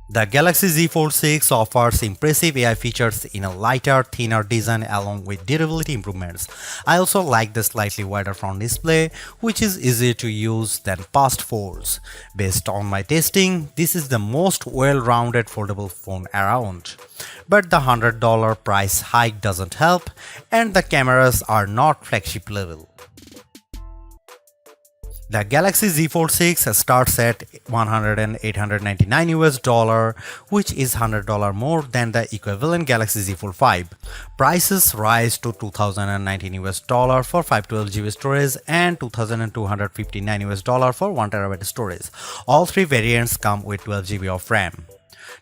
The Galaxy Z Fold 6 offers impressive AI features in a lighter, thinner design along with durability improvements. I also like the slightly wider front display, which is easier to use than past folds. Based on my testing, this is the most well-rounded foldable phone around. But the $100 price hike doesn't help, and the cameras are not flagship level. The Galaxy Z Fold 6 starts at 100 and $899 US, which is $100 more than the equivalent Galaxy Z Fold 5. Prices rise to 2019 US for 512 GB storage and 2259 US for 1 TB storage. All three variants come with 12 GB of RAM.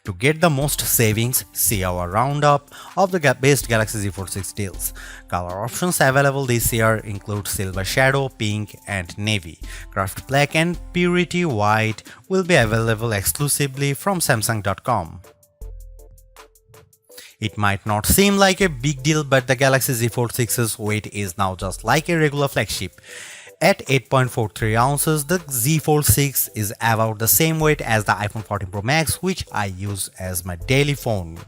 To get the most savings, see our roundup of the best Galaxy Z Fold 6 deals. Color options available this year include Silver Shadow, Pink, and Navy. Craft Black and Purity White will be available exclusively from Samsung.com. It might not seem like a big deal, but the Galaxy Z Fold 6's weight is now just like a regular flagship. At 8.43 ounces, the Z Fold 6 is about the same weight as the iPhone 14 Pro Max, which I use as my daily phone.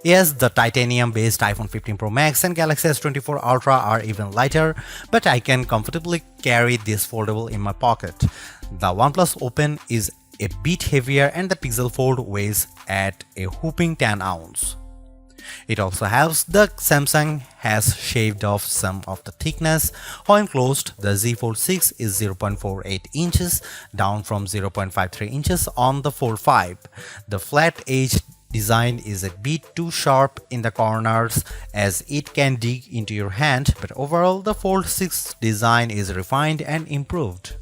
Yes, the titanium-based iPhone 15 Pro Max and Galaxy S24 Ultra are even lighter, but I can comfortably carry this foldable in my pocket. The OnePlus Open is a bit heavier and the Pixel Fold weighs at a whopping 10 ounces. It also helps that Samsung has shaved off some of the thickness. When closed, the Z Fold 6 is 0.48 inches, down from 0.53 inches on the Fold 5. The flat edge design is a bit too sharp in the corners as it can dig into your hand, but overall the Fold 6 design is refined and improved.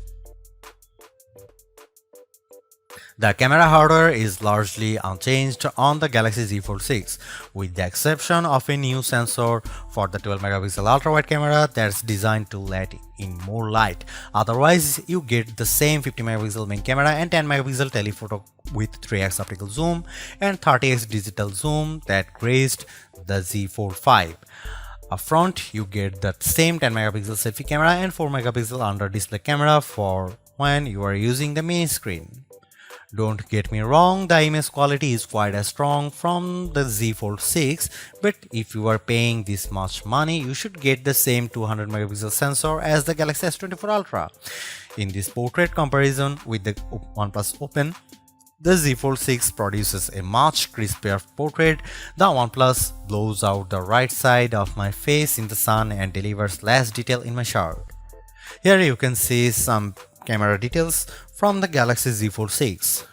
The camera hardware is largely unchanged on the Galaxy Z Fold 6, with the exception of a new sensor for the 12 megapixel ultra-wide camera that's designed to let in more light. Otherwise, you get the same 50 megapixel main camera and 10 megapixel telephoto with 3x optical zoom and 30x digital zoom that graced the Z Fold 5. Up front, you get the same 10 megapixel selfie camera and 4 megapixel under display camera for when you are using the main screen. Don't get me wrong, the image quality is quite as strong from the Z Fold 6, but if you are paying this much money, you should get the same 200 megapixel sensor as the Galaxy S24 Ultra. In this portrait comparison with the OnePlus Open, the Z Fold 6 produces a much crispier portrait. The OnePlus blows out the right side of my face in the sun and delivers less detail in my shirt. Here you can see some camera details from the Galaxy Z Fold 6.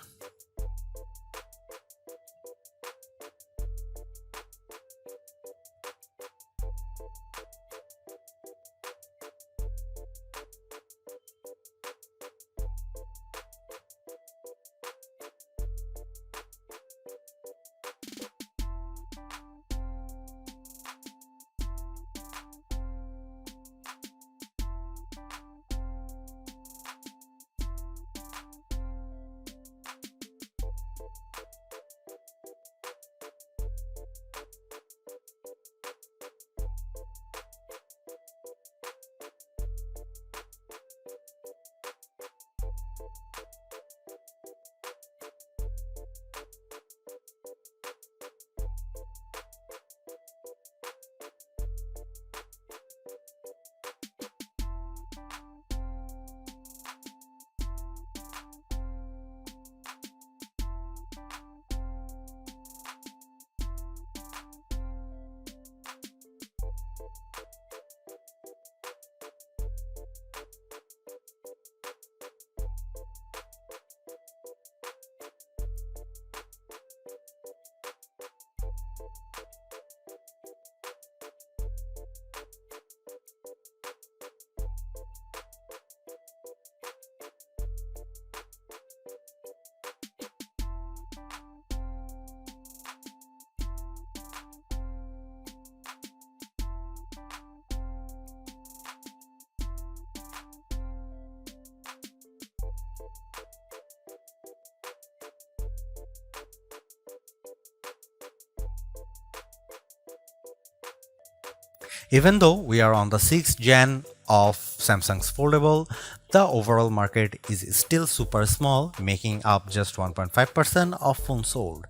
Even though we are on the 6th gen of Samsung's Foldable, the overall market is still super small, making up just 1.5% of phones sold.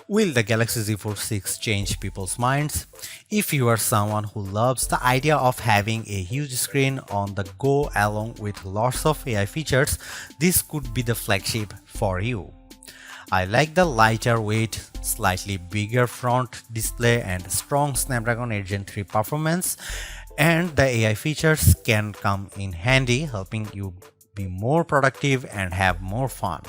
Will the Galaxy Z Fold 6 change people's minds? If you are someone who loves the idea of having a huge screen on the go along with lots of AI features, this could be the flagship for you. I like the lighter weight, slightly bigger front display and strong Snapdragon 8 Gen 3 performance, and the AI features can come in handy, helping you be more productive and have more fun.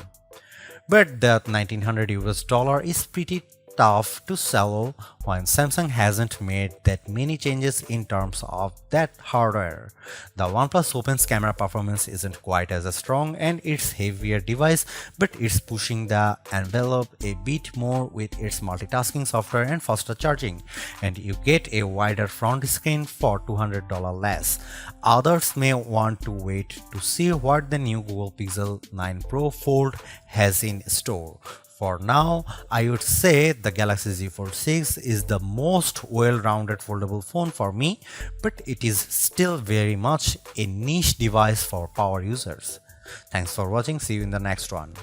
But that 1900 US dollar is pretty tough to swallow when Samsung hasn't made that many changes in terms of that hardware. The OnePlus Open's camera performance isn't quite as strong and it's heavier device, but it's pushing the envelope a bit more with its multitasking software and faster charging, and you get a wider front screen for $200 less. Others may want to wait to see what the new Google Pixel 9 Pro Fold has in store. For now, I would say the Galaxy Z Fold 6 is the most well-rounded foldable phone for me, but it is still very much a niche device for power users. Thanks for watching, see you in the next one.